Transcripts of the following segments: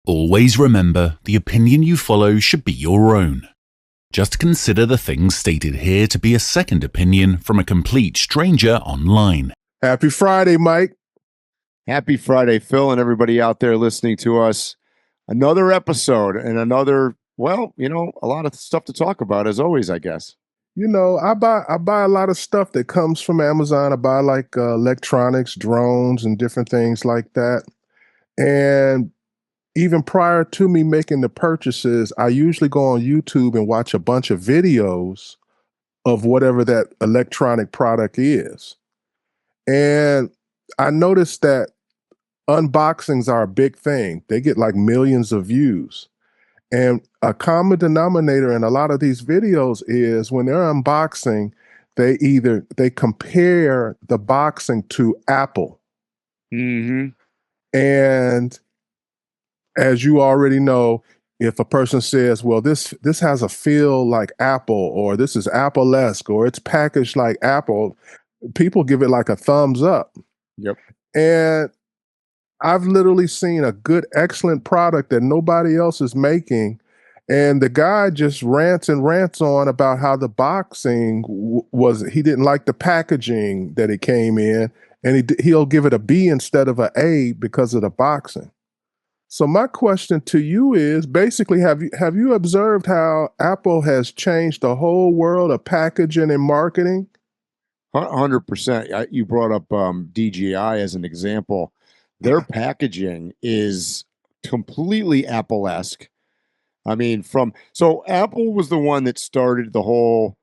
Always remember, the opinion you follow should be your own. Just consider the things stated here to be a second opinion from a complete stranger online. Happy Friday, Mike. Happy Friday, Phil, and everybody out there listening to us. Another episode and another, well, a lot of stuff to talk about as always, I guess. I buy a lot of stuff that comes from Amazon. I buy like electronics, drones, and different things like that. And even prior to me making the purchases, I usually go on YouTube and watch a bunch of videos of whatever that electronic product is. And I noticed that unboxings are a big thing. They get like millions of views. And a common denominator in a lot of these videos is when they're unboxing, they compare the boxing to Apple. Mm-hmm. And as you already know, if a person says, well, this has a feel like Apple, or this is Apple-esque, or it's packaged like Apple, people give it like a thumbs up. Yep. And I've literally seen a good, excellent product that nobody else is making, and the guy just rants on about how the boxing he didn't like the packaging that it came in, and he'll give it a B instead of an A because of the boxing. So my question to you is basically, have you observed how Apple has changed the whole world of packaging and marketing? 100%. You brought up DJI as an example. Their packaging is completely Apple-esque. I mean, so Apple was the one that started the whole,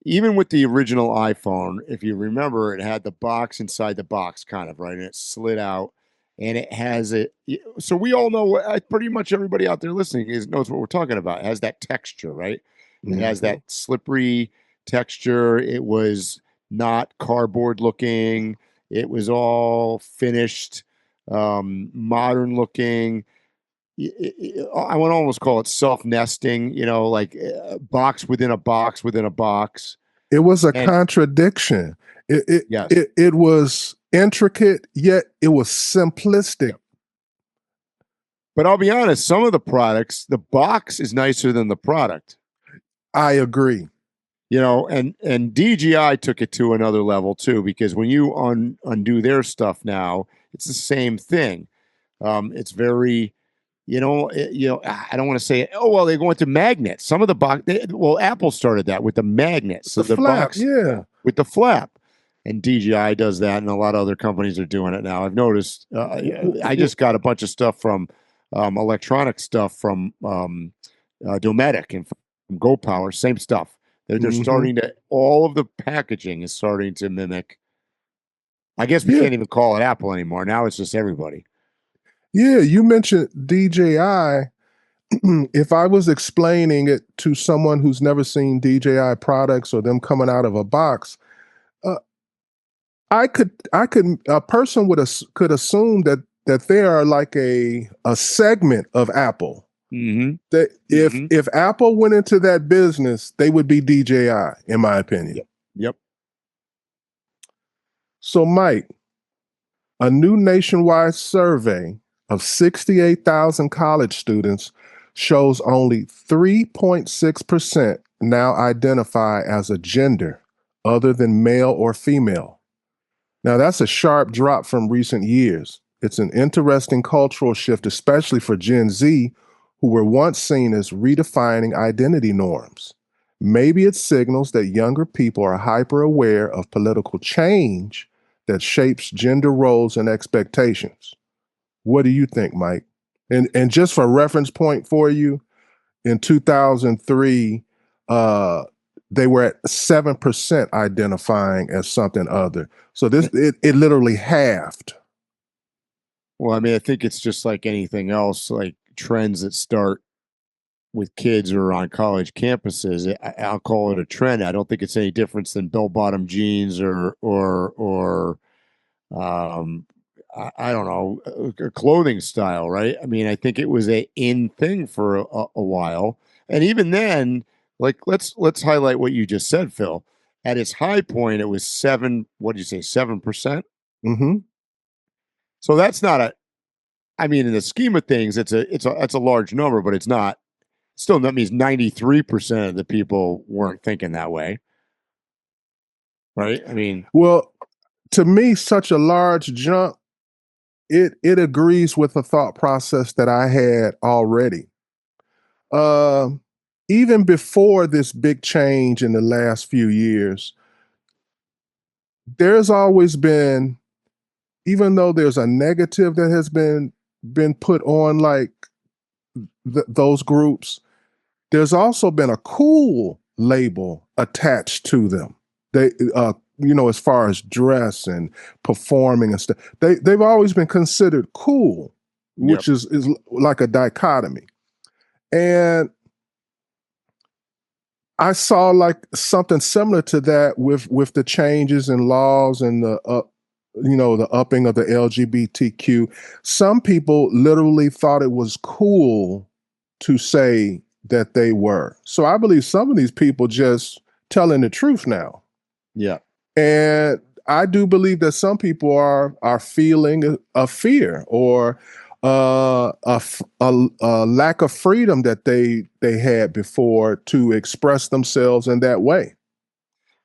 even with the original iPhone, if you remember, it had the box inside the box kind of, right? And it slid out. And it has it. So we all know, pretty much everybody out there listening knows what we're talking about. It has that texture, right? It has that slippery texture. It was not cardboard looking. It was all finished, modern looking. I would almost call it self-nesting, like box within a box within a box. It was a contradiction. It was intricate, yet it was simplistic. Yep. But I'll be honest, some of the products, the box is nicer than the product. I agree. And DJI took it to another level too, because when you undo their stuff now, it's the same thing. It's very, I don't want to say, oh, well, they're going to magnets. Some of the box, Apple started that with the magnets. So the flap, box, with the flap. And DJI does that, and a lot of other companies are doing it now. I've noticed. I just got a bunch of stuff from electronic stuff from Dometic and from Go Power. Same stuff. They're starting to. All of the packaging is starting to mimic. I guess we can't even call it Apple anymore. Now it's just everybody. Yeah, you mentioned DJI. If I was explaining it to someone who's never seen DJI products or them coming out of a box, a person could assume that they are like a segment of Apple. Mm-hmm. That if Apple went into that business, they would be DJI, in my opinion. Yep. So, Mike, a new nationwide survey of 68,000 college students shows only 3.6% now identify as a gender other than male or female. Now, that's a sharp drop from recent years. It's an interesting cultural shift, especially for Gen Z, who were once seen as redefining identity norms. Maybe it signals that younger people are hyper-aware of political change that shapes gender roles and expectations. What do you think, Mike? And just for reference point for you, in 2003, they were at 7% identifying as something other. So it literally halved. Well, I mean, I think it's just like anything else, like trends that start with kids or on college campuses. I'll call it a trend. I don't think it's any different than bell-bottom jeans or I don't know, a clothing style, right? I mean, I think it was a in thing for a while, and even then, like let's highlight what you just said, Phil. At its high point, it was 7. What did you say? 7%. Mm-hmm. So that's not I mean, in the scheme of things, it's a large number, but it's not. Still, that means 93% of the people weren't thinking that way, right? I mean, Well, to me, such a large jump, it agrees with the thought process that I had already. Uh, Even before this big change in the last few years, there's always been, even though there's a negative that has been put on like those groups, there's also been a cool label attached to them. They, as far as dress and performing and stuff, they've always been considered cool, which is like a dichotomy. And I saw like something similar to that with the changes in laws and the upping of the LGBTQ. Some people literally thought it was cool to say that they were. So I believe some of these people just telling the truth now. Yeah. And I do believe that some people are feeling a fear or a lack of freedom that they had before to express themselves in that way.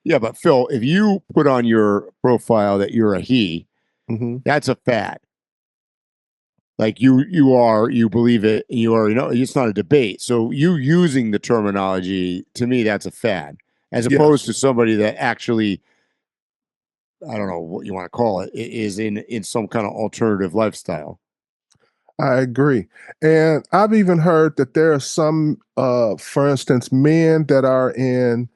Yeah, but Phil, if you put on your profile that you're a he, that's a fad. Like you believe it, you already know it's not a debate. So you using the terminology, to me, that's a fad, as opposed to somebody that actually, I don't know what you want to call it, is in some kind of alternative lifestyle. I agree. And I've even heard that there are some, for instance, men that are in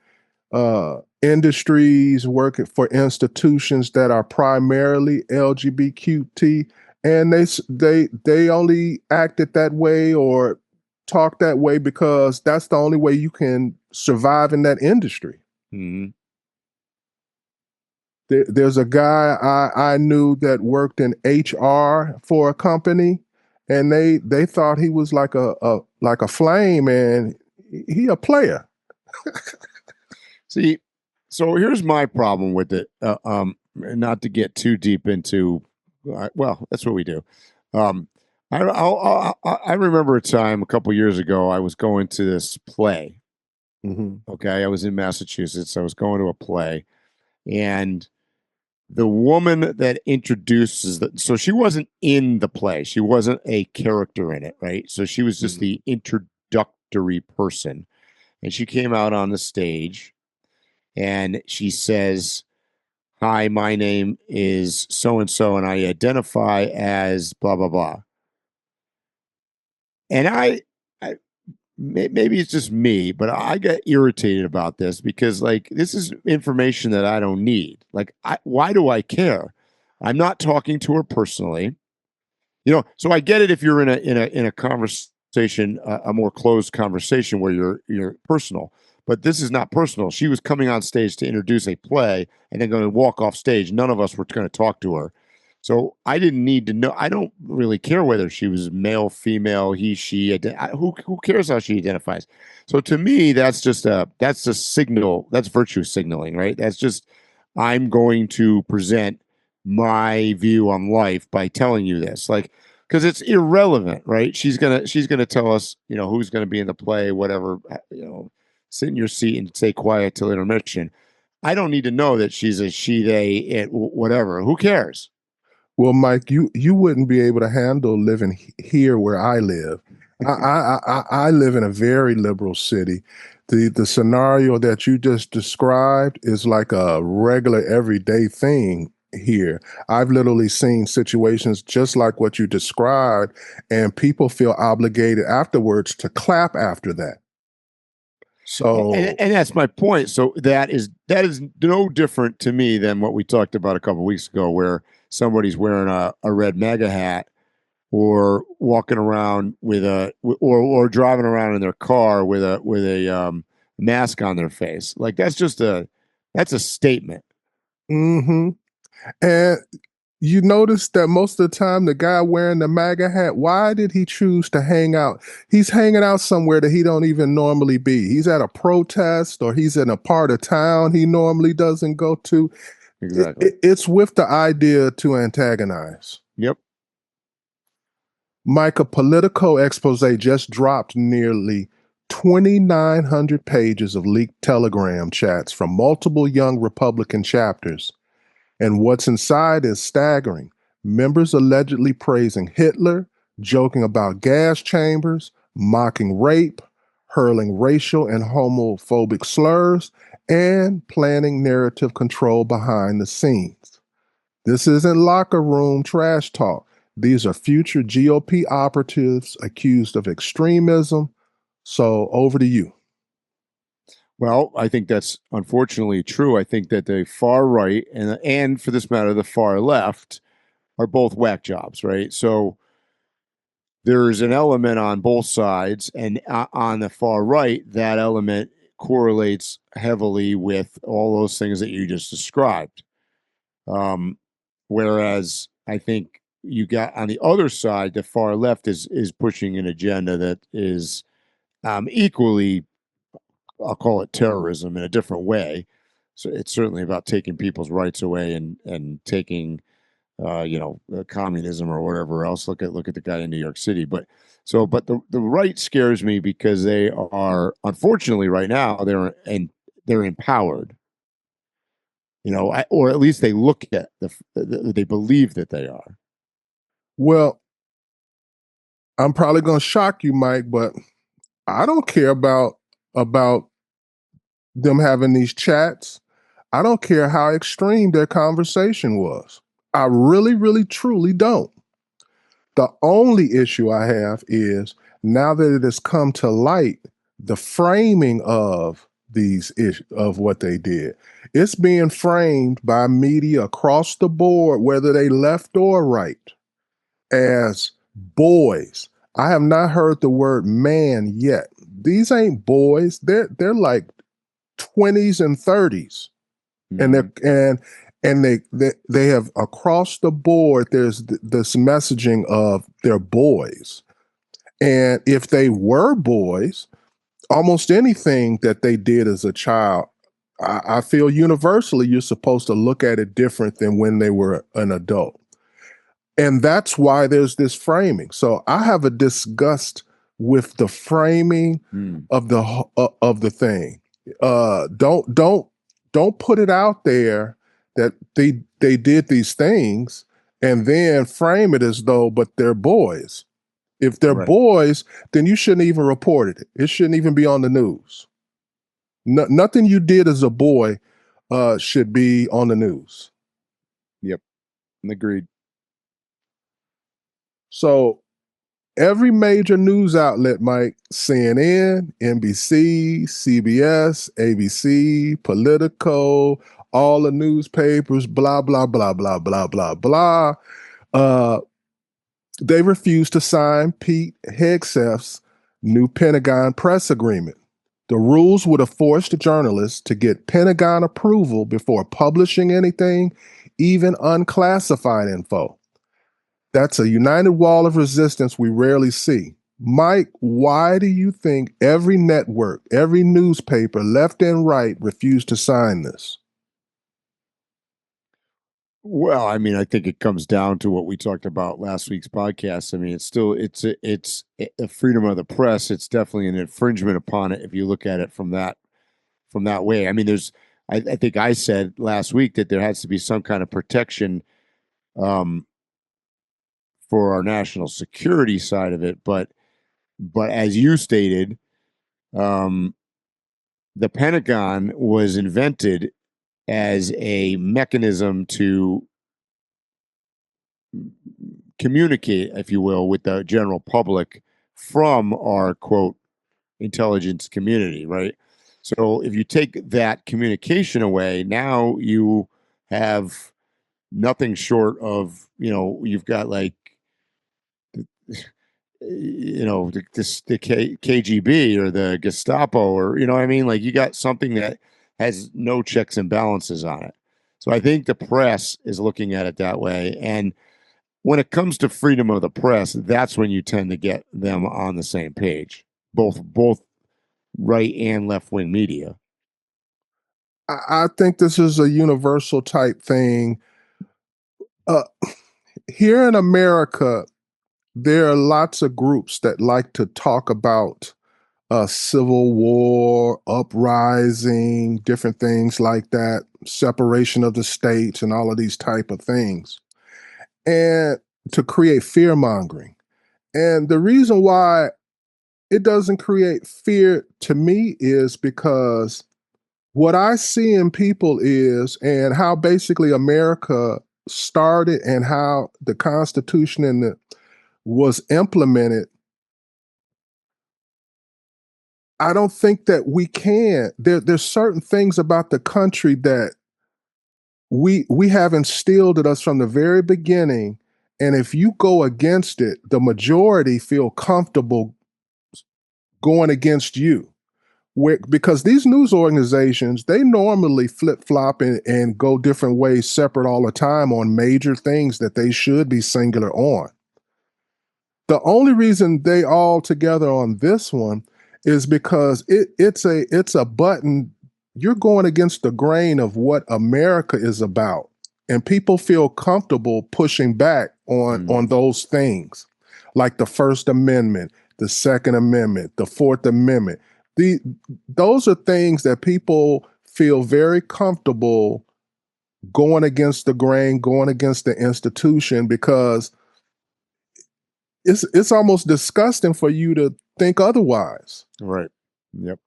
industries working for institutions that are primarily LGBTQ, and they only acted that way or talk that way because that's the only way you can survive in that industry. Mm-hmm. There's a guy I knew that worked in HR for a company, and they thought he was like a flame, and he a player. See, so here's my problem with it. Not to get too deep into, well, that's what we do. I remember a time a couple years ago. I was going to this play. Okay, I was in Massachusetts. I was going to a play, and the woman that introduces so she wasn't in the play. She wasn't a character in it, right? So she was just the introductory person, and she came out on the stage, and she says, "Hi, my name is so and so, and I identify as blah blah blah." And I maybe it's just me, but I get irritated about this because, like, this is information that I don't need. Like, why do I care? I'm not talking to her personally, So I get it if you're in a conversation, a more closed conversation where you're personal. But this is not personal. She was coming on stage to introduce a play and then going to walk off stage. None of us were going to talk to her. So I didn't need to know. I don't really care whether she was male, female, he, she. Who cares how she identifies? So to me, that's a signal. That's virtue signaling, right? That's just, I'm going to present my view on life by telling you this, like, because it's irrelevant, right? She's gonna tell us, who's gonna be in the play, whatever. Sit in your seat and stay quiet till intermission. I don't need to know that she's a she, they, it, whatever. Who cares? Well, Mike, you wouldn't be able to handle living here where I live. I live in a very liberal city. The scenario that you just described is like a regular everyday thing here. I've literally seen situations just like what you described, and people feel obligated afterwards to clap after that. So, and that's my point. So that is no different to me than what we talked about a couple of weeks ago, where somebody's wearing a red MAGA hat or walking around with or driving around in their car with a mask on their face. Like, that's a statement. and you notice that most of the time, the guy wearing the MAGA hat, why did he choose to hang out? He's hanging out somewhere that he don't even normally be. He's at a protest, or he's in a part of town he normally doesn't go to. Exactly. It's with the idea to antagonize. Yep. Mike, a Politico expose just dropped nearly 2,900 pages of leaked Telegram chats from multiple young Republican chapters. And what's inside is staggering. Members allegedly praising Hitler, joking about gas chambers, mocking rape, hurling racial and homophobic slurs, and planning narrative control behind the scenes. This isn't locker room trash talk. These are future GOP operatives accused of extremism. So over to you. Well, I think that's unfortunately true. I think that the far right and for this matter, the far left are both whack jobs, right? So there's an element on both sides, and on the far right, that element correlates heavily with all those things that you just described. Whereas I think you got on the other side, the far left is pushing an agenda that is equally, I'll call it terrorism in a different way. So it's certainly about taking people's rights away and taking, communism or whatever else. Look at the guy in New York City. But the right scares me because they are, unfortunately, right now they're empowered. Or at least they look at they believe that they are. Well, I'm probably going to shock you, Mike, but I don't care about them having these chats. I don't care how extreme their conversation was. I really, really, truly don't. The only issue I have is now that it has come to light, the framing of of what they did. It's being framed by media across the board, whether they left or right, as boys. I have not heard the word man yet. These ain't boys. They're like 20s and 30s. Mm-hmm. And they have across the board, there's this messaging of they're boys. And if they were boys, almost anything that they did as a child, I feel universally you're supposed to look at it different than when they were an adult. And that's why there's this framing. So I have a disgust with the framing of the thing. Don't put it out there that they did these things and then frame it as though, but they're boys. If they're Right. boys, then you shouldn't even report it. It shouldn't even be on the news. Nothing you did as a boy should be on the news. Yep. Agreed. So every major news outlet, Mike, CNN, NBC, CBS, ABC, Politico, all the newspapers, blah, blah, blah, blah, blah, blah, blah. They refused to sign Pete Hegseth's new Pentagon press agreement. The rules would have forced journalists to get Pentagon approval before publishing anything, even unclassified info. That's a united wall of resistance we rarely see. Mike, why do you think every network, every newspaper, left and right, refused to sign this? Well, I mean, I think it comes down to what we talked about last week's podcast. I mean, it's a freedom of the press. It's definitely an infringement upon it if you look at it from that way. I mean, I think I said last week that there has to be some kind of protection um, for our national security side of it, but as you stated, um, the Pentagon was invented as a mechanism to communicate, if you will, with the general public from our quote intelligence community, right? So if you take that communication away, now you have nothing short of, you've got like, the KGB or the Gestapo, or, what I mean? Like you got something that has no checks and balances on it. So I think the press is looking at it that way. And when it comes to freedom of the press, that's when you tend to get them on the same page, both right and left wing media. I think this is a universal type thing. Uh, Here in America, there are lots of groups that like to talk about civil war, uprising, different things like that, separation of the states, and all of these type of things, and to create fear mongering. And the reason why it doesn't create fear to me is because what I see in people is, and how basically America started and how the Constitution was implemented. I don't think that we can. There's certain things about the country that we have instilled in us from the very beginning. And if you go against it, the majority feel comfortable going against you. Because these news organizations, they normally flip-flop and go different ways, separate all the time on major things that they should be singular on. The only reason they all together on this one is because it's a button. You're going against the grain of what America is about, and people feel comfortable pushing back on those things, like the First Amendment, the Second Amendment, the Fourth Amendment. Those are things that people feel very comfortable going against the grain, going against the institution, because it's almost disgusting for you to think otherwise. Right. Yep.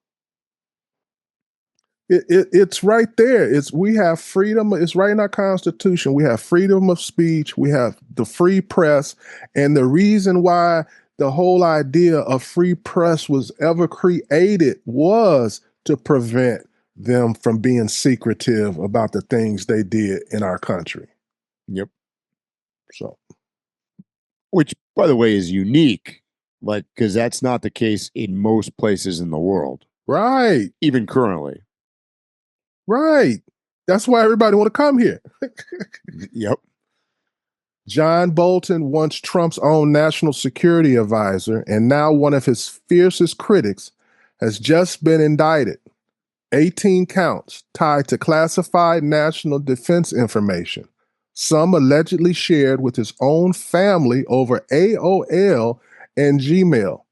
It's right there. We have freedom. It's right in our Constitution. We have freedom of speech. We have the free press. And the reason why the whole idea of free press was ever created was to prevent them from being secretive about the things they did in our country. Yep. So, which, by the way, is unique, like, because that's not the case in most places in the world. Right. Even currently. Right. That's why everybody want to come here. Yep. John Bolton, once Trump's own national security advisor and now one of his fiercest critics, has just been indicted. 18 counts tied to classified national defense information, some allegedly shared with his own family over AOL and Gmail.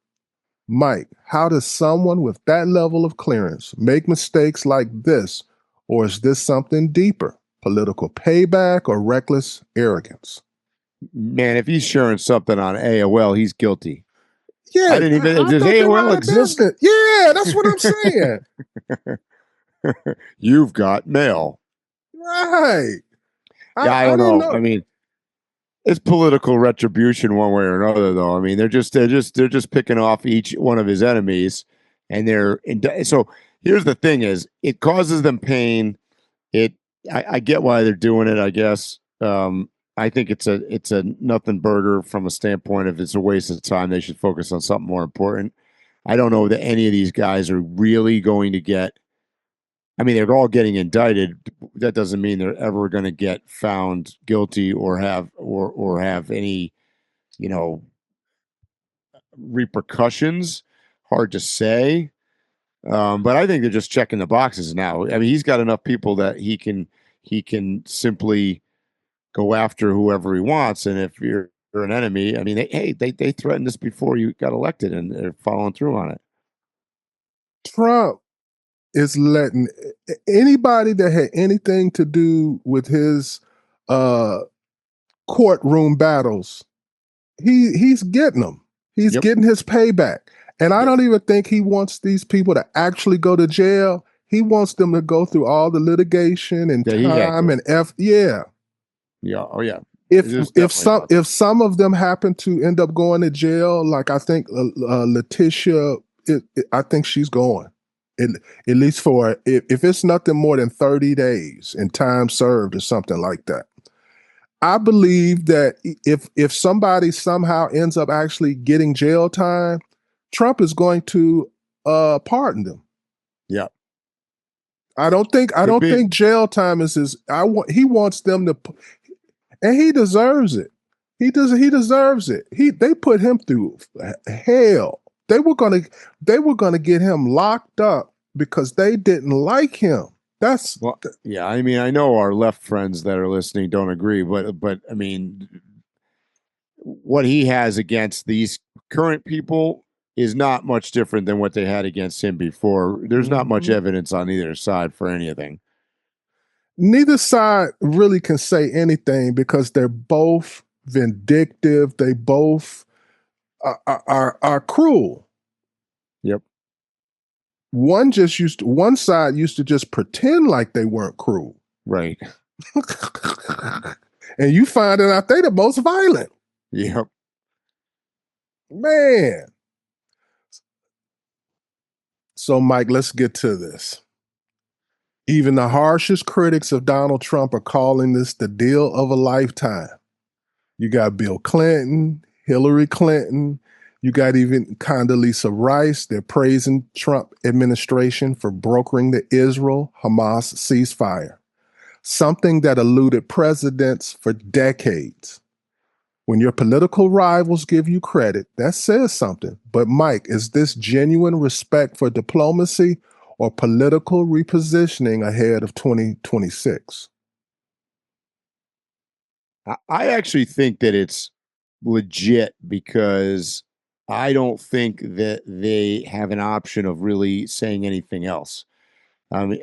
Mike, how does someone with that level of clearance make mistakes like this? Or is this something deeper? Political payback or reckless arrogance? Man, if he's sharing something on AOL, he's guilty. Yeah, I didn't even. Does AOL exist? Yeah, that's what I'm saying. You've got mail. Right. Yeah, I don't know. I mean, it's political retribution one way or another, though. I mean, they're just picking off each one of his enemies, and so here's the thing: is it causes them pain. I get why they're doing it. I guess. I think it's a nothing burger from a standpoint of it's a waste of time. They should focus on something more important. I don't know that any of these guys are really going to get. I mean, they're all getting indicted. That doesn't mean they're ever going to get found guilty or have any, repercussions. Hard to say. But I think they're just checking the boxes now. I mean, he's got enough people that he can simply go after whoever he wants. And if you're an enemy, I mean, they threatened this before you got elected, and they're following through on it. Trump is letting anybody that had anything to do with his courtroom battles, he's getting them. He's getting his payback. And I don't even think he wants these people to actually go to jail. He wants them to go through all the litigation and time and Yeah. Oh yeah. If some of them happen to end up going to jail, like I think Letitia, I think she's going. At least for if it's nothing more than 30 days in time served or something like that. I believe that if somebody somehow ends up actually getting jail time, Trump is going to pardon them. Yeah. I don't think jail time is his. He wants them to, and he deserves it. He deserves it. They put him through hell. They were gonna get him locked up because they didn't like him. Yeah. I mean, I know our left friends that are listening don't agree, but I mean, what he has against these current people is not much different than what they had against him before. There's not much evidence on either side for anything. Neither side really can say anything because they're both vindictive. They both are cruel. Yep. One side used to just pretend like they weren't cruel. Right. And you find out they the most violent. Yep. Man. So, Mike, let's get to this. Even the harshest critics of Donald Trump are calling this the deal of a lifetime. You got Bill Clinton, Hillary Clinton, you got even Condoleezza Rice. They're praising Trump administration for brokering the Israel-Hamas ceasefire, something that eluded presidents for decades. When your political rivals give you credit, that says something. But Mike, is this genuine respect for diplomacy or political repositioning ahead of 2026? I actually think that it's legit because I don't think that they have an option of really saying anything else. I mean,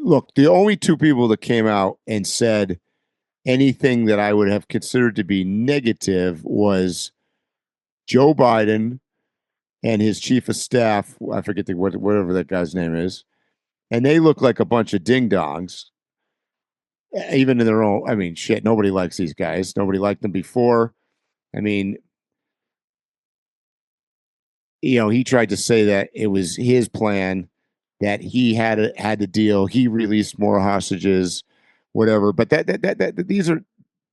look, the only two people that came out and said anything that I would have considered to be negative was Joe Biden and his chief of staff. I forget whatever that guy's name is. And they look like a bunch of ding-dongs, even in their own. I mean, shit, nobody likes these guys. Nobody liked them before. I mean, he tried to say that it was his plan, that he had the deal. He released more hostages, whatever. But that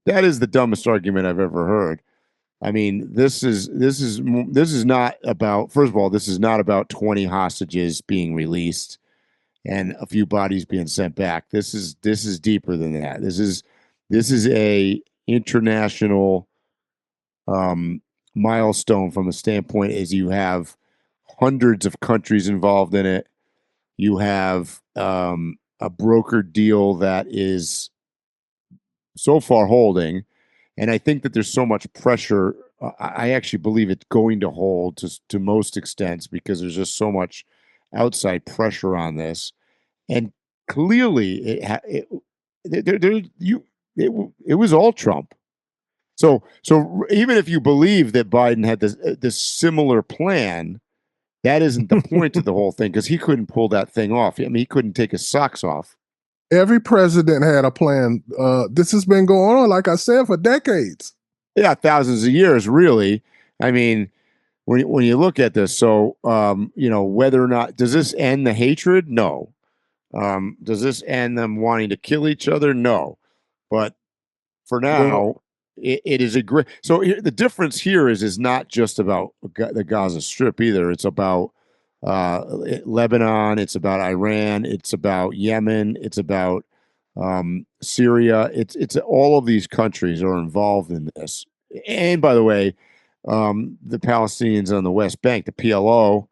is the dumbest argument I've ever heard. I mean, this is not about. First of all, this is not about 20 hostages being released and a few bodies being sent back. This is deeper than that. This is a international milestone from a standpoint as you have hundreds of countries involved in it. You have a broker deal that is so far holding, and I think that there's so much pressure. I actually believe it's going to hold to most extents because there's just so much outside pressure on this, and clearly it was all Trump. So even if you believe that Biden had this similar plan, that isn't the point of the whole thing because he couldn't pull that thing off. I mean, he couldn't take his socks off. Every president had a plan. This has been going on, like I said, for decades. Yeah, thousands of years, really. I mean, when you look at this, so whether or not does this end the hatred? No. Does this end them wanting to kill each other? No. But for now, it is a great. So the difference here is not just about the Gaza Strip either. It's about Lebanon. It's about Iran. It's about Yemen. It's about Syria. It's all of these countries are involved in this. And by the way, the Palestinians on the West Bank, the PLO,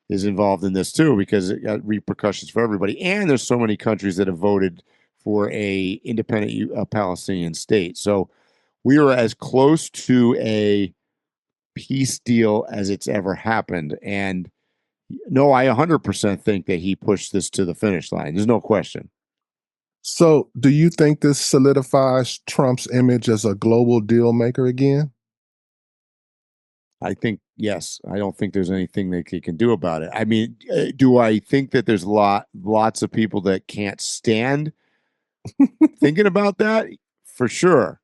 is involved in this too because it got repercussions for everybody. And there's so many countries that have voted for a independent Palestinian state. So we are as close to a peace deal as it's ever happened. And no, I 100% think that he pushed this to the finish line. There's no question. So do you think this solidifies Trump's image as a global deal maker again? I think, yes. I don't think there's anything that he can do about it. I mean, do I think that there's lots of people that can't stand thinking about that? For sure.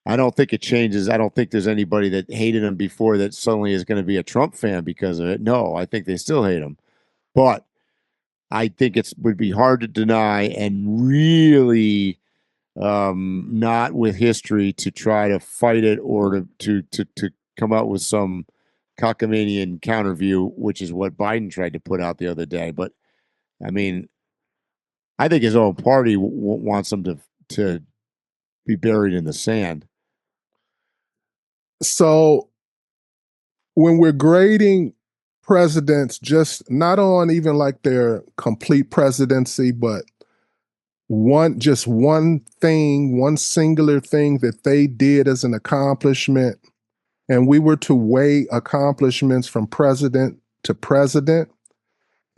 I don't think it changes. I don't think there's anybody that hated him before that suddenly is going to be a Trump fan because of it. No, I think they still hate him. But I think it would be hard to deny and really not with history to try to fight it or to come out with some cockamanian counter view, which is what Biden tried to put out the other day. But I mean, I think his own party wants him to be buried in the sand. So when we're grading presidents, just not on even like their complete presidency, but just one thing, one singular thing that they did as an accomplishment, and we were to weigh accomplishments from president to president,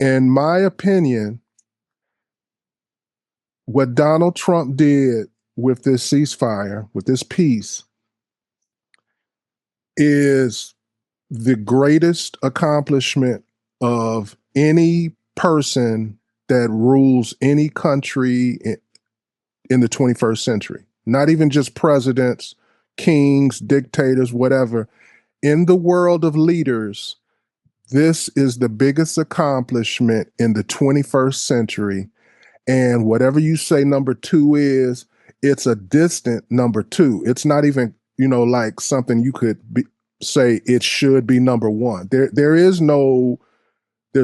in my opinion, what Donald Trump did with this ceasefire, with this peace, is the greatest accomplishment of any person that rules any country in the 21st century. Not even just presidents, kings, dictators, whatever. In the world of leaders, this is the biggest accomplishment in the 21st century. And whatever you say number two is, it's a distant number two. It's not even, like something you could say it should be number one. There's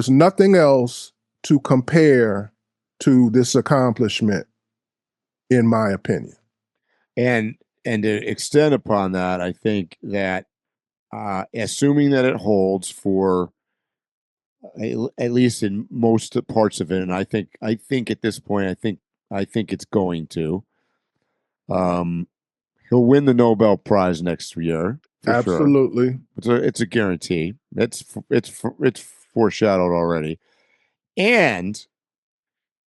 nothing else to compare to this accomplishment, in my opinion. And to extend upon that, I think that assuming that it holds for at least in most parts of it, and I think at this point, I think it's going to. He'll win the Nobel Prize next year for Absolutely. sure. It's a guarantee. It's foreshadowed already. And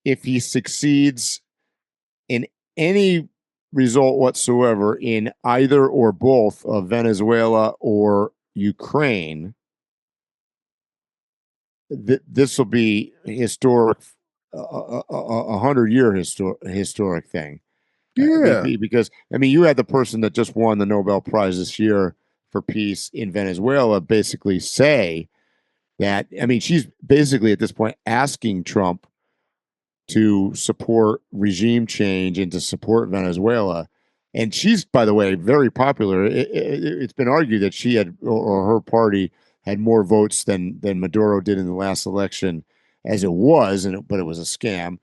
if he succeeds in any result whatsoever in either or both of Venezuela or Ukraine, this will be historic, a 100-year historic thing. Yeah. Because you had the person that just won the Nobel Prize this year for peace in Venezuela basically say that. She's basically at this point asking Trump to support regime change and to support Venezuela. And she's, by the way, very popular. It's been argued that she had, or her party had, more votes than Maduro did in the last election, as it was, but it was a scam.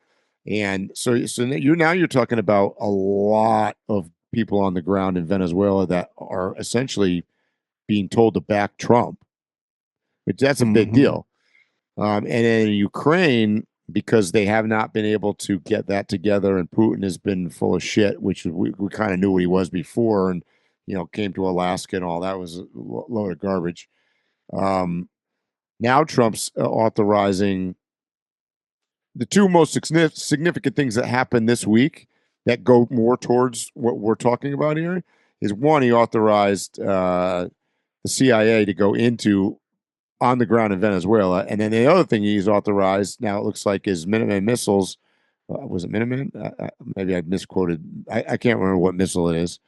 And so you're talking about a lot of people on the ground in Venezuela that are essentially being told to back Trump, which that's a big deal. And in Ukraine, because they have not been able to get that together, and Putin has been full of shit, which we kind of knew what he was before, and came to Alaska and all that was a load of garbage. Now Trump's authorizing the two most significant things that happened this week that go more towards what we're talking about here is, one, he authorized the CIA to go into on the ground in Venezuela. And then the other thing he's authorized now, it looks like, is Minuteman missiles. Was it Minuteman? Maybe I misquoted. I can't remember what missile it is.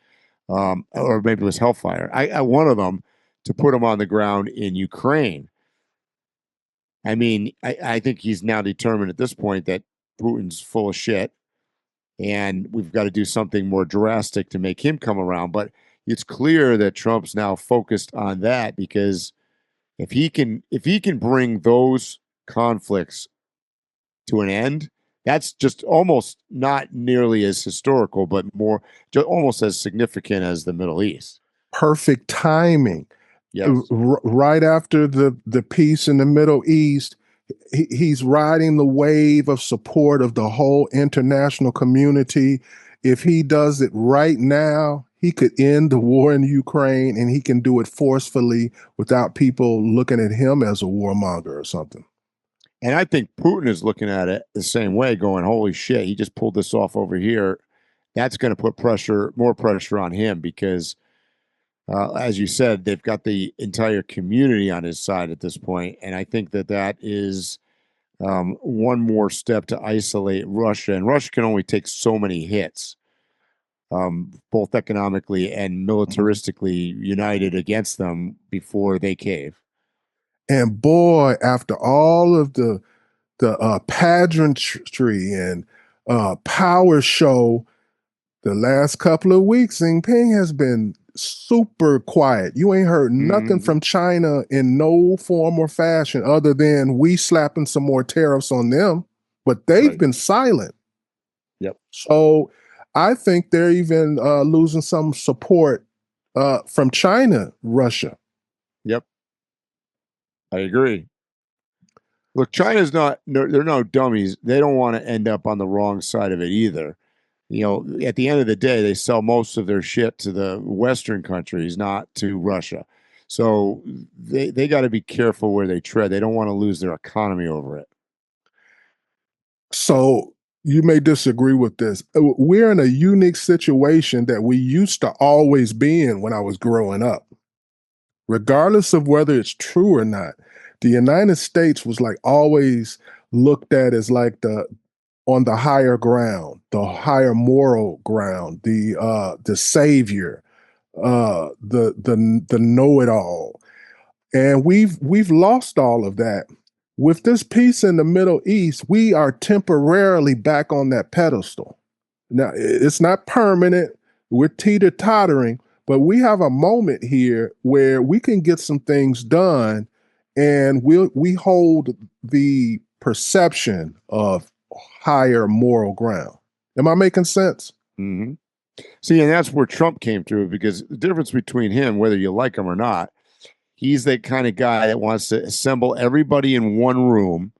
Or maybe it was Hellfire. I one of them to put them on the ground in Ukraine. I think he's now determined at this point that Putin's full of shit, and we've got to do something more drastic to make him come around. But it's clear that Trump's now focused on that, because if he can bring those conflicts to an end, that's just almost not nearly as historical, but more almost as significant as the Middle East. Perfect timing. Yes. Right after the peace in the Middle East, he's riding the wave of support of the whole international community. If he does it right now, he could end the war in Ukraine, and he can do it forcefully without people looking at him as a warmonger or something. And I think Putin is looking at it the same way, going, holy shit, he just pulled this off over here. That's going to put more pressure on him, because as you said, they've got the entire community on his side at this point. And I think that is one more step to isolate Russia. And Russia can only take so many hits, both economically and militaristically united against them, before they cave. And boy, after all of the pageantry and power show, the last couple of weeks, Jinping has been super quiet. You ain't heard nothing from China in no form or fashion, other than we slapping some more tariffs on them, but they've been silent. Yep. So I think they're even losing some support from China, Russia. Yep. I agree. Look, China's not, no, they're no dummies. They don't want to end up on the wrong side of it either. You know, at the end of the day, they sell most of their shit to the Western countries, not to Russia. So they got to be careful where they tread. They don't want to lose their economy over it. So you may disagree with this. We're in a unique situation that we used to always be in when I was growing up. Regardless of whether it's true or not, the United States was like always looked at as like the on the higher ground, the higher moral ground, the savior, the know-it-all. And we've lost all of that. With this peace in the Middle East, we are temporarily back on that pedestal. Now, it's not permanent. We're teeter-tottering, but we have a moment here where we can get some things done, and we hold the perception of higher moral ground. Am I making sense? Mm-hmm. See, and that's where Trump came through, because the difference between him, whether you like him or not, he's the kind of guy that wants to assemble everybody in one room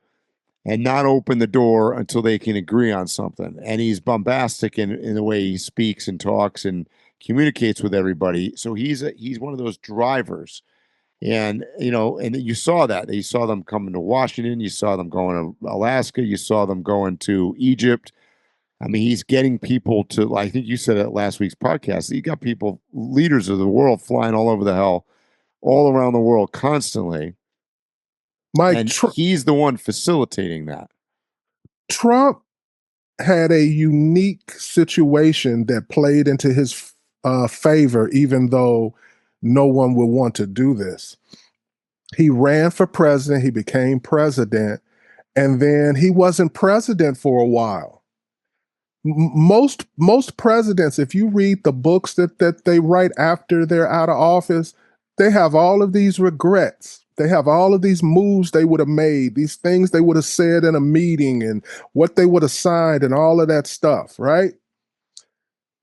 and not open the door until they can agree on something. And he's bombastic in the way he speaks and talks and communicates with everybody. So he's one of those drivers. And you know, and you saw that. You saw them coming to Washington, you saw them going to Alaska, you saw them going to Egypt. I mean, he's getting people to, I think you said it last week's podcast, he got people, leaders of the world, flying all over the hell, all around the world constantly. Mike, And he's the one facilitating that. Trump had a unique situation that played into his favor, even though no one would want to do this. He ran for president, he became president, and then he wasn't president for a while. Most presidents, if you read the books that they write after they're out of office, they have all of these regrets. They have all of these moves they would have made, these things they would have said in a meeting, and what they would have signed, and all of that stuff, right?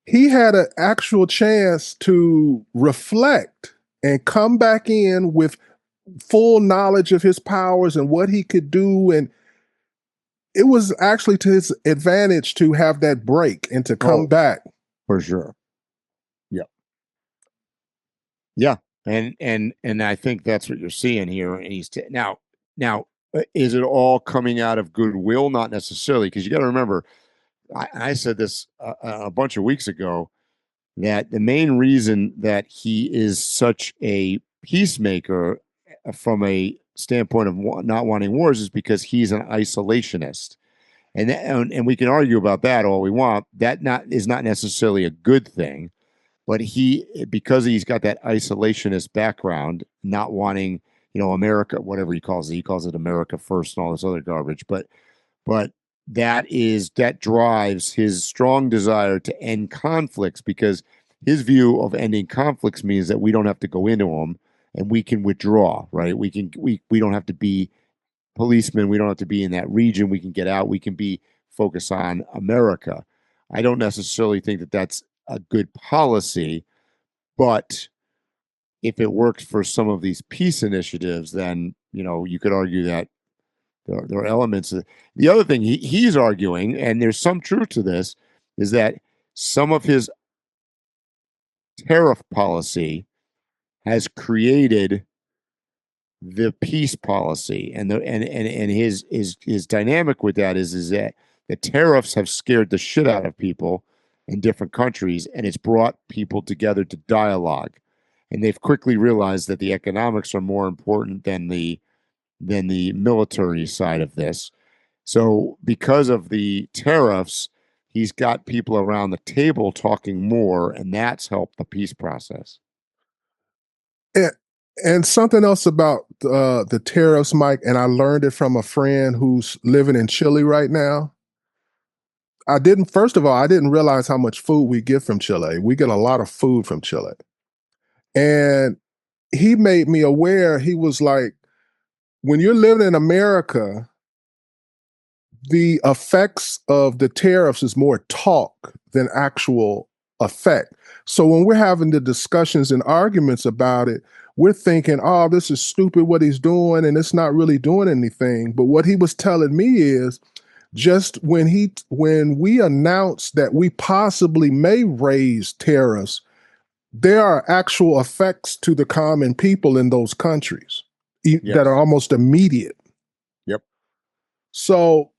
He had an actual chance to reflect and come back in with full knowledge of his powers and what he could do. And it was actually to his advantage to have that break and to come back. For sure. Yeah. Yeah. And I think that's what you're seeing here. And he's now, is it all coming out of goodwill? Not necessarily, because you got to remember, I said this a bunch of weeks ago, that the main reason that he is such a peacemaker from a standpoint of not wanting wars is because he's an isolationist. And we can argue about that all we want. That is not necessarily a good thing. But because he's got that isolationist background, not wanting, America, whatever he calls it America first and all this other garbage. But that drives his strong desire to end conflicts, because his view of ending conflicts means that we don't have to go into them and we can withdraw, right? We don't have to be policemen. We don't have to be in that region. We can get out. We can be focused on America. I don't necessarily think that that's a good policy, but if it works for some of these peace initiatives, then you could argue that there are elements of the other thing he's arguing, and there's some truth to this, is that some of his tariff policy has created the peace policy, and his dynamic with that is that the tariffs have scared the shit out of people in different countries, and it's brought people together to dialogue, and they've quickly realized that the economics are more important than the military side of this. So because of the tariffs, he's got people around the table talking more, and that's helped the peace process. And something else about the tariffs, Mike, and I learned it from a friend who's living in Chile right now. First of all, I didn't realize how much food we get from Chile. We get a lot of food from Chile. And he made me aware, he was like, when you're living in America, the effects of the tariffs is more talk than actual effect. So when we're having the discussions and arguments about it, we're thinking, oh, this is stupid what he's doing, and it's not really doing anything. But what he was telling me is just when we announced that we possibly may raise tariffs, there are actual effects to the common people in those countries that are almost immediate. Yep. So,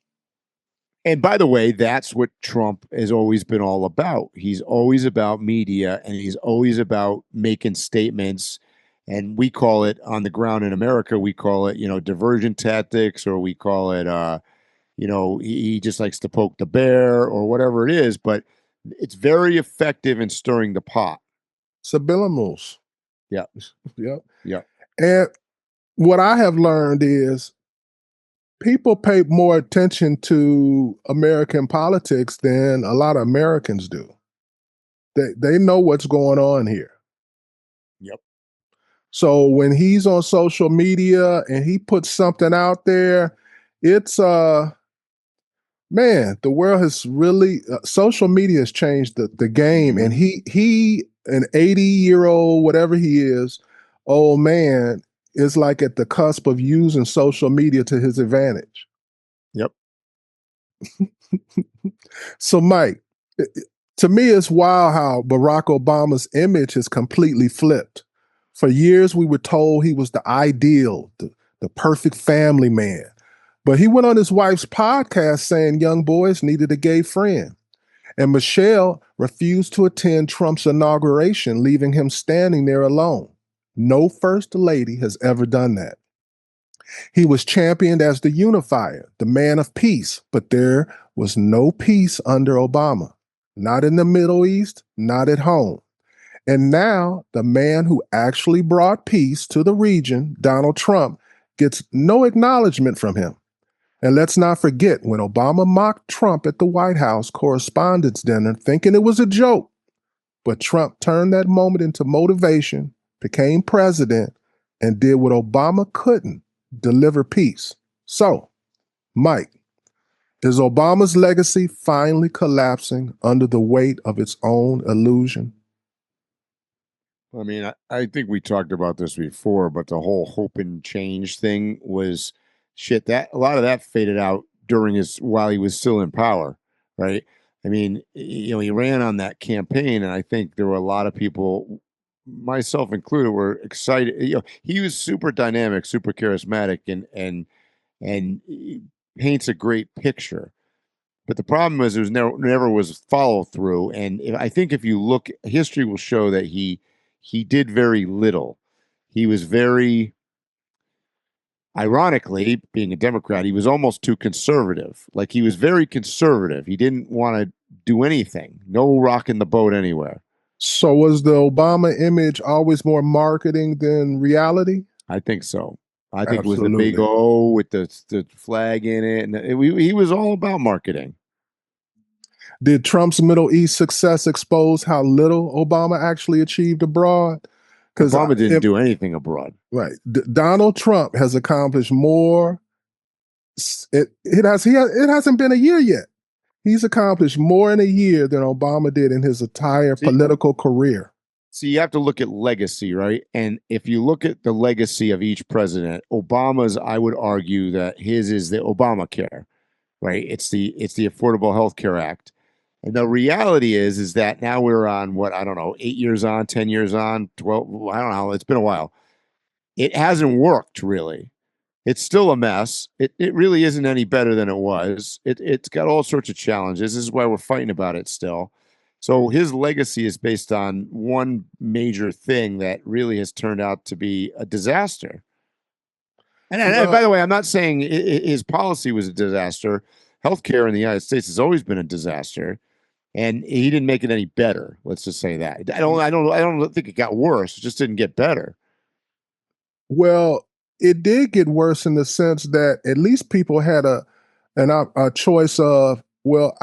and by the way, that's what Trump has always been all about. He's always about media, and he's always about making statements. And we call it on the ground in America, we call it, diversion tactics, or we call it, he just likes to poke the bear or whatever it is. But it's very effective in stirring the pot. Subliminals. Yeah. Yep. Yeah. And what I have learned is people pay more attention to American politics than a lot of Americans do. They know what's going on here. Yep. So when he's on social media and he puts something out there, it's man, the world has really social media has changed the game. And he an 80-year-old, whatever he is, old man, is like at the cusp of using social media to his advantage. Yep. So, Mike, to me, it's wild how Barack Obama's image has completely flipped. For years, we were told he was the ideal, the perfect family man. But he went on his wife's podcast saying young boys needed a gay friend. And Michelle refused to attend Trump's inauguration, leaving him standing there alone. No first lady has ever done that. He was championed as the unifier, the man of peace, but there was no peace under Obama. Not in the Middle East, not at home. And now the man who actually brought peace to the region, Donald Trump, gets no acknowledgement from him. And let's not forget, when Obama mocked Trump at the White House Correspondents' Dinner, thinking it was a joke, but Trump turned that moment into motivation, became president, and did what Obama couldn't, deliver peace. So, Mike, is Obama's legacy finally collapsing under the weight of its own illusion? I mean, I think we talked about this before, but the whole hope and change thing was shit. That a lot of that faded out while he was still in power, right? I mean, he ran on that campaign, and I think there were a lot of people, myself included, were excited. He was super dynamic, super charismatic, and he paints a great picture. But the problem was never was follow through. And I think if you look, history will show that he did very little. He was very, ironically, being a Democrat, he was almost too conservative. Like, he was very conservative. He didn't want to do anything. No rocking the boat anywhere. So was the Obama image always more marketing than reality? I think so. I think Absolutely. It was the big O with the flag in it. And he was all about marketing. Did Trump's Middle East success expose how little Obama actually achieved abroad? Because Obama didn't do anything abroad. Right. Donald Trump has accomplished more. It hasn't been a year yet. He's accomplished more in a year than Obama did in his entire political career. So you have to look at legacy, right? And if you look at the legacy of each president, Obama's, I would argue that his is the Obamacare, right? It's the Affordable Health Care Act. And the reality is that now we're on 8 years on, 10 years on, 12, I don't know. It's been a while. It hasn't worked, really. It's still a mess. It really isn't any better than it was. It's got all sorts of challenges. This is why we're fighting about it still. So his legacy is based on one major thing that really has turned out to be a disaster. And by the way, I'm not saying his policy was a disaster. Healthcare in the United States has always been a disaster. And he didn't make it any better. Let's just say that. I don't think it got worse. It just didn't get better. Well, it did get worse in the sense that at least people had a choice of, well,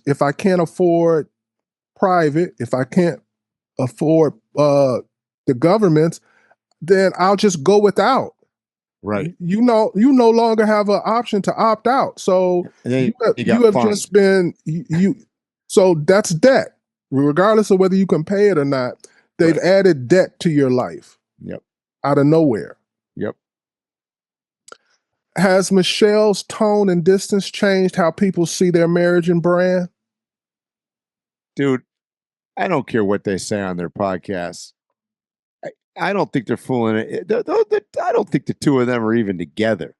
if I can't afford private, if I can't afford the government, then I'll just go without. Right. You no longer have an option to opt out. So you have just been so that's debt. regardless of whether you can pay it or not, they've added debt to your life. Yep. Out of nowhere. Yep. Has Michelle's tone and distance changed how people see their marriage and brand? Dude, I don't care what they say on their podcasts. I don't think they're fooling it. I don't think the two of them are even together.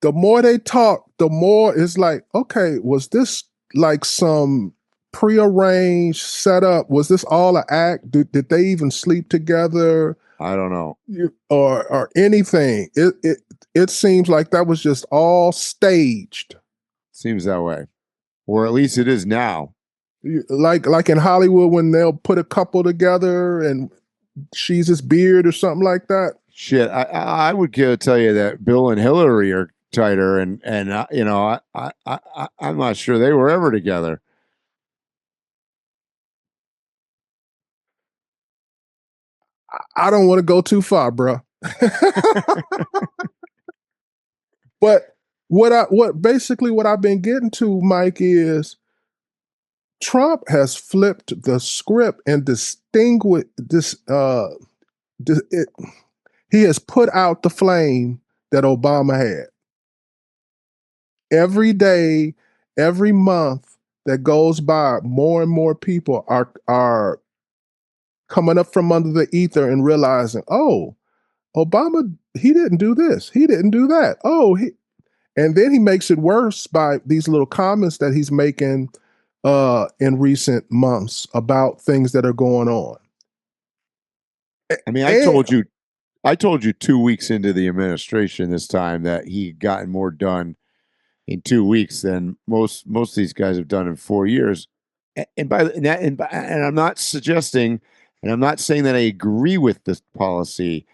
The more they talk, the more it's like, okay, was this like some prearranged setup? Was this all an act? Did they even sleep together? I don't know. Or anything. It seems like that was just all staged. Seems that way. Or at least it is now. Like in Hollywood when they'll put a couple together and she's his beard or something like that. Shit, I would tell you that Bill and Hillary are tighter, and you know, I'm not sure they were ever together. I don't want to go too far, bro. But what I've been getting to, Mike, is Trump has flipped the script and distinguished this. He has put out the flame that Obama had. Every day, every month that goes by, more and more people are coming up from under the ether and realizing, oh, Obama, he didn't do this, he didn't do that. And then he makes it worse by these little comments that he's making in recent months about things that are going on. I mean, I told you 2 weeks into the administration this time that he gotten more done in 2 weeks than most of these guys have done in 4 years. And I'm not suggesting, and I'm not saying that I agree with this policy.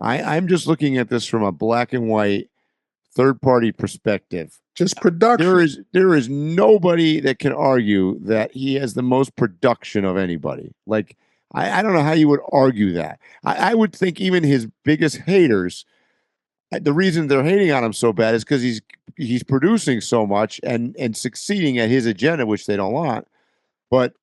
I'm just looking at this from a black and white third-party perspective. Just production. There is nobody that can argue that he has the most production of anybody. Like, I don't know how you would argue that. I would think even his biggest haters, the reason they're hating on him so bad is because he's producing so much and succeeding at his agenda, which they don't want. But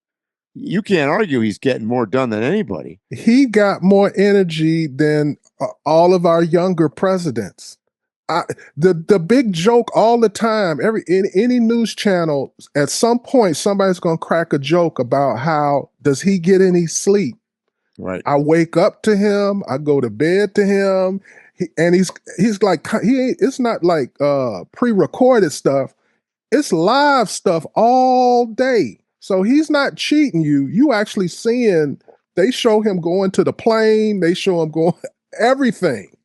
you can't argue he's getting more done than anybody. He got more energy than all of our younger presidents. The big joke all the time, in any news channel, at some point somebody's going to crack a joke about how does he get any sleep? Right. I wake up to him, I go to bed to him, he's like it's not like pre-recorded stuff. It's live stuff all day. So he's not cheating you. You actually seeing, they show him going to the plane, they show him going everything.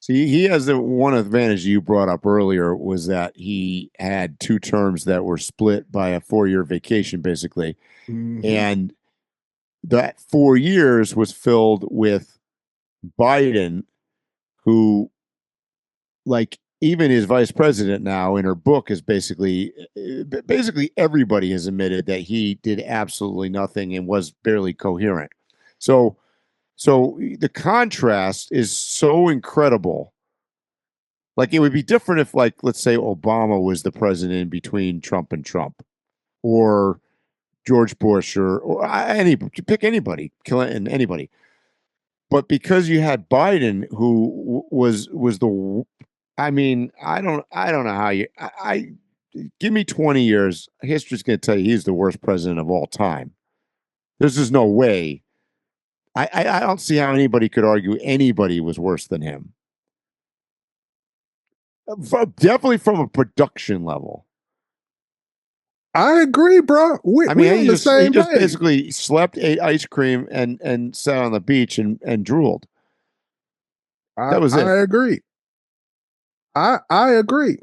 See, he has the one advantage you brought up earlier was that he had 2 terms that were split by a 4-year vacation, basically. Mm-hmm. And that 4 years was filled with Biden, who, like, even his vice president now in her book is basically everybody has admitted that he did absolutely nothing and was barely coherent. So the contrast is so incredible. Like, it would be different if, like, let's say Obama was the president between Trump and Trump, or George Bush, or pick anybody, Clinton, anybody. But because you had Biden, who was the, I mean, I don't know how you, give me 20 years, history's going to tell you he's the worst president of all time. There's just no way. I don't see how anybody could argue anybody was worse than him. Definitely from a production level. I agree, bro. We're on the same he just page. Basically slept, ate ice cream, and sat on the beach and drooled. That was it. I agree. I agree.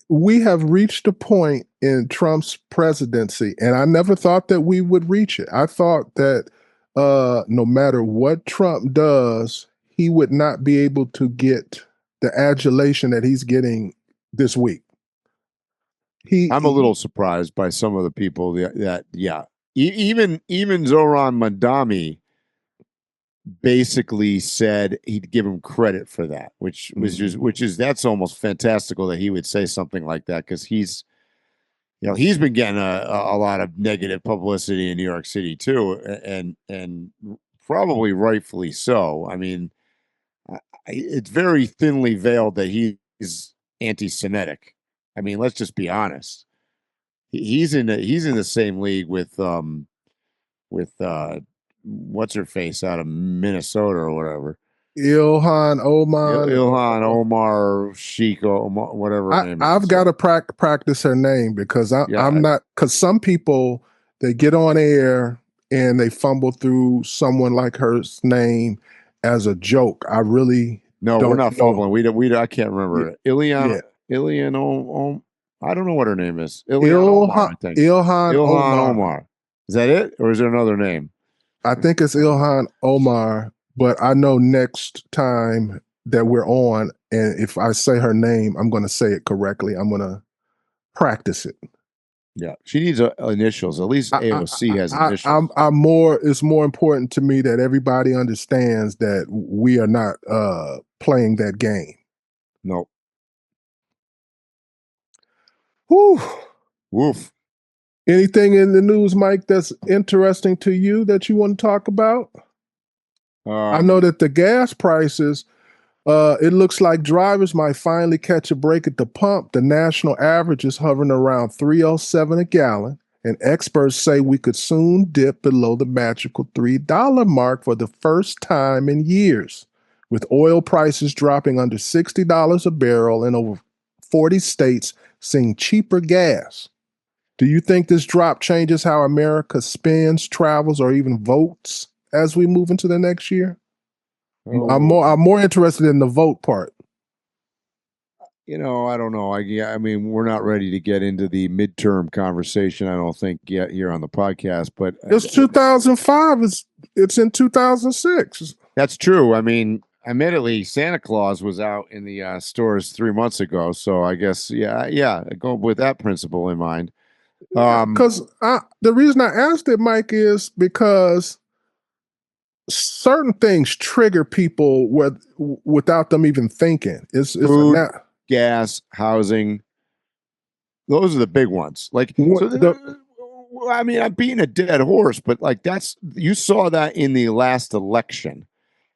We have reached a point in Trump's presidency, and I never thought that we would reach it. I thought that no matter what Trump does, he would not be able to get the adulation that he's getting this week. I'm a little surprised by some of the people that even Zoran Mandami basically said he'd give him credit for that, which is that's almost fantastical that he would say something like that, because he's He's been getting a lot of negative publicity in New York City too, and probably rightfully so. I mean, it's very thinly veiled that he's anti-Semitic. I mean, let's just be honest. He's in the same league with what's her face out of Minnesota or whatever. Ilhan Omar. Ilhan Omar Sheik Omar, whatever her name is. I've got to practice her name because I'm not, because some people, they get on air and they fumble through someone like her name as a joke. I really we're not fumbling. We I can't remember it. Ilian I don't know what her name is. Ilhan Omar. Is that it, or is there another name? I think it's Ilhan Omar, but I know next time that we're on, and if I say her name, I'm going to say it correctly. I'm going to practice it. Yeah, she needs initials. At least AOC has initials. It's more important to me that everybody understands that we are not playing that game. Nope. Whew. Woof. Anything in the news, Mike, that's interesting to you that you want to talk about? I know that the gas prices, it looks like drivers might finally catch a break at the pump. The national average is hovering around $3.07 a gallon, and experts say we could soon dip below the magical $3 mark for the first time in years, with oil prices dropping under $60 a barrel and over 40 states seeing cheaper gas. Do you think this drop changes how America spends, travels, or even votes as we move into the next year? I'm more interested in the vote part. I don't know. I mean, we're not ready to get into the midterm conversation, I don't think, yet here on the podcast. But it's 2005. It's in 2006. That's true. I mean, admittedly, Santa Claus was out in the stores 3 months ago, so I guess go with that principle in mind. Because the reason I asked it, Mike, is because certain things trigger people without them even thinking. It's food, gas, housing. Those are the big ones. Like, I mean, I'm beating a dead horse, but like you saw that in the last election,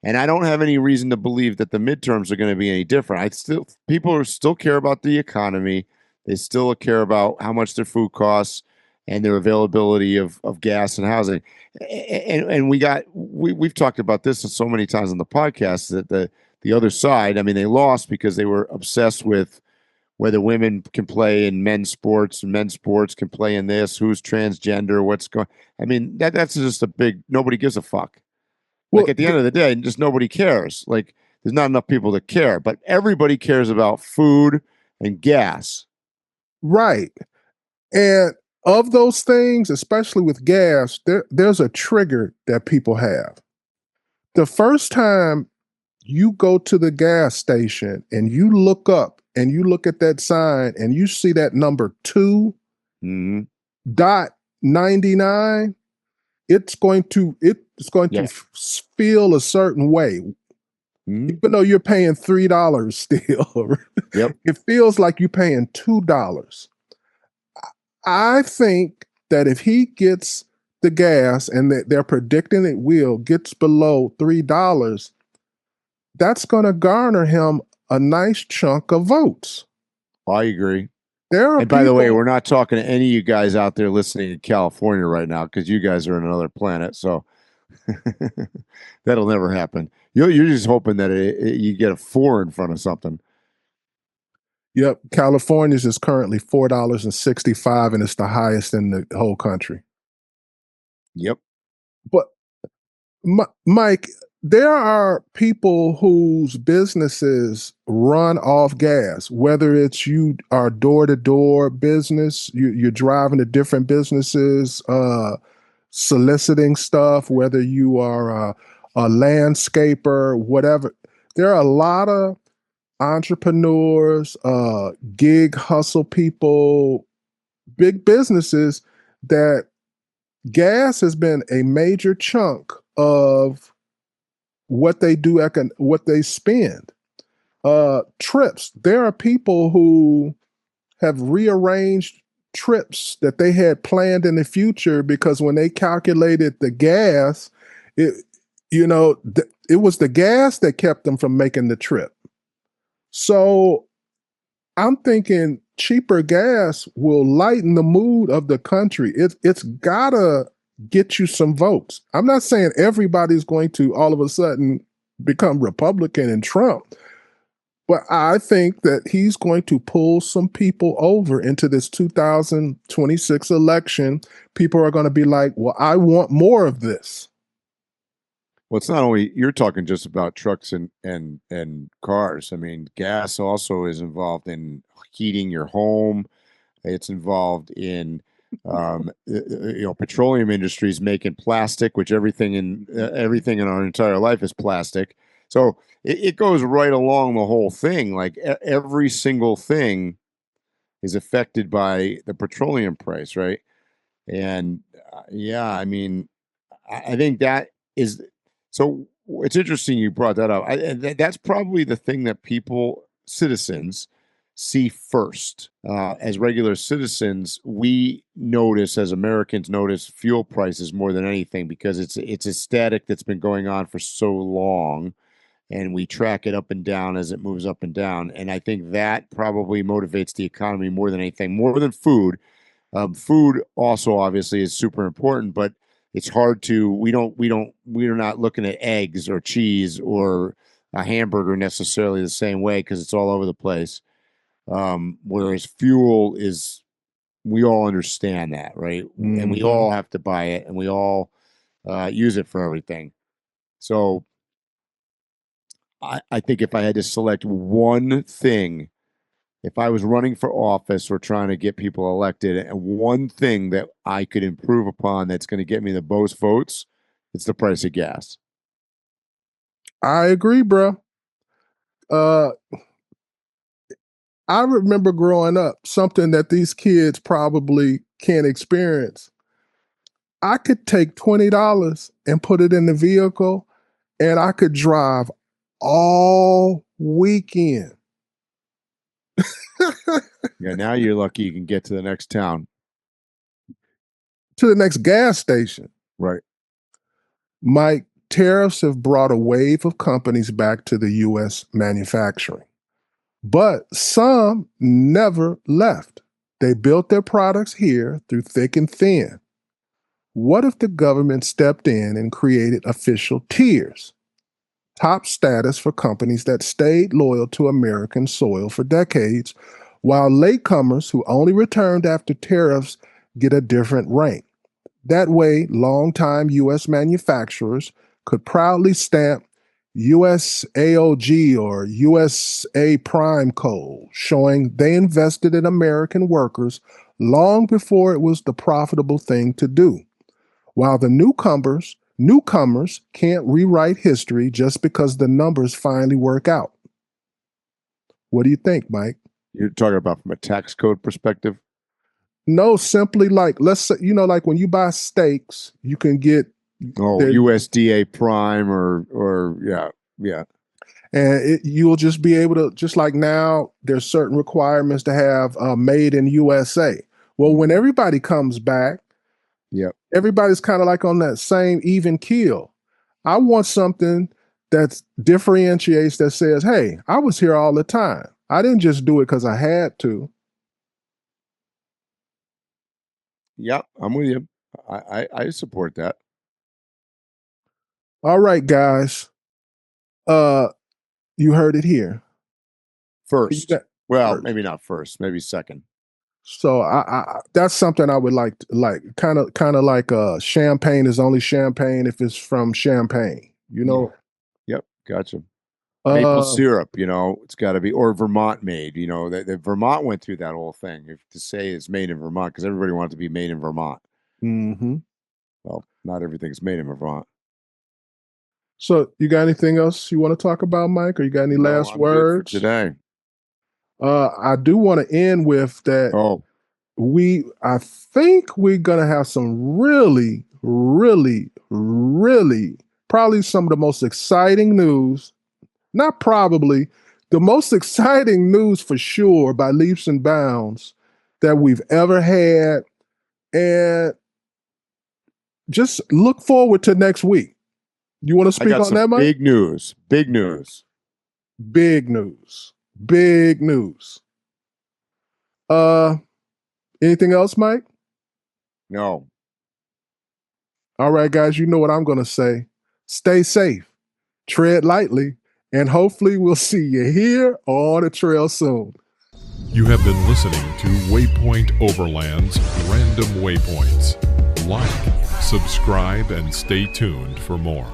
and I don't have any reason to believe that the midterms are going to be any different. People still care about the economy. They still care about how much their food costs and their availability of gas and housing. And we've talked about this so many times on the podcast that the other side, I mean, they lost because they were obsessed with whether women can play in men's sports and men's sports can play in this, who's transgender, what's going. I mean, that's just nobody gives a fuck. Like, at the end of the day, just nobody cares. Like, there's not enough people that care, but everybody cares about food and gas. Right. And of those things, especially with gas, there's a trigger that people have. The first time you go to the gas station and you look up and you look at that sign and you see that number 2.99, it's going to feel a certain way. Even though you're paying $3 still, it feels like you're paying $2. I think that if he gets the gas, and they're predicting it gets below $3, that's going to garner him a nice chunk of votes. I agree. By the way, we're not talking to any of you guys out there listening in California right now, because you guys are on another planet. So that'll never happen. You're just hoping that you get a 4 in front of something. Yep. California's is currently $4.65, and it's the highest in the whole country. Yep. But Mike, there are people whose businesses run off gas, whether it's you are door-to-door business, you're driving to different businesses, soliciting stuff, whether you are a landscaper, whatever. There are a lot of entrepreneurs, gig hustle people, big businesses that gas has been a major chunk of what they do, what they spend. Trips. There are people who have rearranged trips that they had planned in the future, because when they calculated the gas, it it was the gas that kept them from making the trip. So I'm thinking cheaper gas will lighten the mood of the country. It's gotta get you some votes. I'm not saying everybody's going to all of a sudden become Republican and Trump, but I think that he's going to pull some people over into this 2026 election. People are going to be like, well, I want more of this. Well, it's not only, you're talking just about trucks and cars. I mean, gas also is involved in heating your home. It's involved in petroleum industries making plastic, which everything in our entire life is plastic. So it goes right along the whole thing. Like every single thing is affected by the petroleum price, right? And yeah, I mean, I think that is so. It's interesting you brought that up. That's probably the thing that citizens, see first. As regular citizens, we notice, as Americans notice, fuel prices more than anything, because it's a static that's been going on for so long, and we track it up and down as it moves up and down. And I think that probably motivates the economy more than anything, more than food. Food also obviously is super important, but it's hard to, we're not looking at eggs or cheese or a hamburger necessarily the same way, because it's all over the place. Whereas fuel is, we all understand that, right? Mm-hmm. And we all have to buy it, and we all use it for everything. So I think if I had to select one thing, if I was running for office or trying to get people elected, and one thing that I could improve upon that's going to get me the most votes, it's the price of gas. I agree, bro. I remember growing up, something that these kids probably can't experience. I could take $20 and put it in the vehicle, and I could drive all weekend. Yeah, now you're lucky you can get to the next town. To the next gas station. Right. Mike, tariffs have brought a wave of companies back to the U.S. manufacturing. But some never left. They built their products here through thick and thin. What if the government stepped in and created official tiers? Top status for companies that stayed loyal to American soil for decades, while latecomers who only returned after tariffs get a different rank. That way, longtime U.S. manufacturers could proudly stamp USAOG or USA Prime Code, showing they invested in American workers long before it was the profitable thing to do. While the newcomers can't rewrite history just because the numbers finally work out. What do you think, Mike? You're talking about from a tax code perspective? No, simply like, let's say, like when you buy steaks, you can get USDA Prime or yeah. And you'll just be able to, just like now, there's certain requirements to have made in USA. Well, when everybody comes back, everybody's kind of like on that same even keel. I want something that differentiates, that says, hey, I was here all the time. I didn't just do it because I had to. Yep, I'm with you. I support that. All right, guys. You heard it here. First. First. Maybe not first, maybe second. So I that's something I would like kind of like champagne is only champagne if it's from Champagne, Yep, gotcha. Maple syrup, it's got to be, or Vermont made, that Vermont went through that whole thing. If to say it's made in Vermont, because everybody wants to be made in Vermont. Mm-hmm. Well, not everything's made in Vermont. So you got anything else you want to talk about, Mike, or you got any last words today? I do want to end with that. I think we're gonna have some really, really, really, probably some of the most exciting news. Not probably, the most exciting news for sure by leaps and bounds that we've ever had. And just look forward to next week. You want to speak on that, Mike? Big news. Big news. Big news. Big news. Anything else, Mike? No. All right, guys, you know what I'm going to say. Stay safe, tread lightly, and hopefully we'll see you here or on the trail soon. You have been listening to Waypoint Overland's Random Waypoints. Like, subscribe, and stay tuned for more.